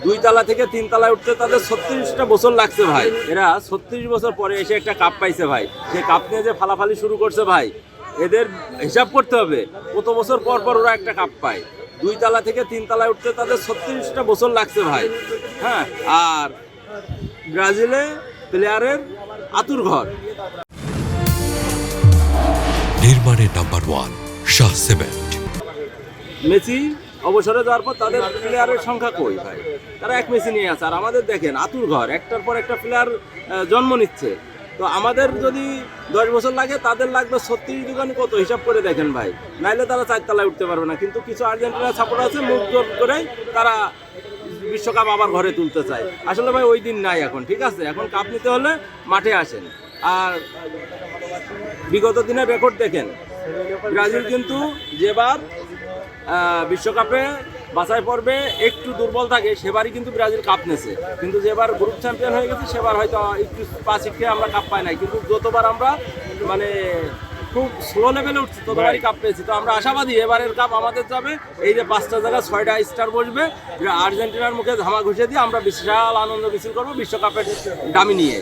দুই তালা থেকে তিন তলায় উঠতে তাদের 36টা বছর লাগছে ভাই। এরা 36 বছর পরে এসে একটা কাপ পাইছে ভাই। সেই কাপ নিয়ে যে ফালাফালি শুরু করছে ভাই, এদের হিসাব করতে হবে কত বছর পর পর ওরা একটা কাপ পায়। দুই তালা থেকে তিন তলায় উঠতে তাদের 36টা বছর লাগছে ভাই। হ্যাঁ, আর ব্রাজিলে প্লেয়ারের আতুর ঘর। নির্মাণের নাম্বার 1 শাহ সিমেন্ট। মেসি অবসরে যাওয়ার পর তাদের প্লেয়ারের সংখ্যা কই ভাই? তারা এক মেসি নিয়ে আছে। আর আমাদের দেখেন আতুর ঘর, একটার পর একটা প্লেয়ার জন্ম নিচ্ছে। তো আমাদের যদি 10 বছর লাগে, তাদের লাগবে 36 দুগানি কত, হিসাব করে দেখেন ভাই। নাইলে তারা 4 তলায় উঠতে পারবে না। কিন্তু কিছু আর্জেন্টিনার সাপোর্ট আছে, মুখ জোর করে তারা বিশ্বকাপ আবার ঘরে তুলতে চায়। আসলে ভাই ওই দিন নাই এখন, ঠিক আছে? এখন কাপ নিতে হলে মাঠে আসেন। আর বিগত দিনের রেকর্ড দেখেন, ব্রাজিল কিন্তু যেবার বিশ্বকাপে বাছাই পর্বে একটু দুর্বল থাকে, সেবারই কিন্তু ব্রাজিল কাপ নেছে। কিন্তু যেবার গ্রুপ চ্যাম্পিয়ন হয়ে গেছে, সেবার হয়তো একটু পাঁচিকে আমরা কাপ পাই নাই। কিন্তু যতবার আমরা মানে খুব স্লো লেভেলে উঠছি, ততবারই কাপ পেয়েছি। তো আমরা আশাবাদী এবারের কাপ আমাদের যাবে। এই যে 5টা জায়গায় 6টা স্টার বসবে, আর্জেন্টিনার মুখে ধামা ঘুষে দিয়ে আমরা বিশাল আনন্দ মিছিল করবো বিশ্বকাপের দামি নিয়ে।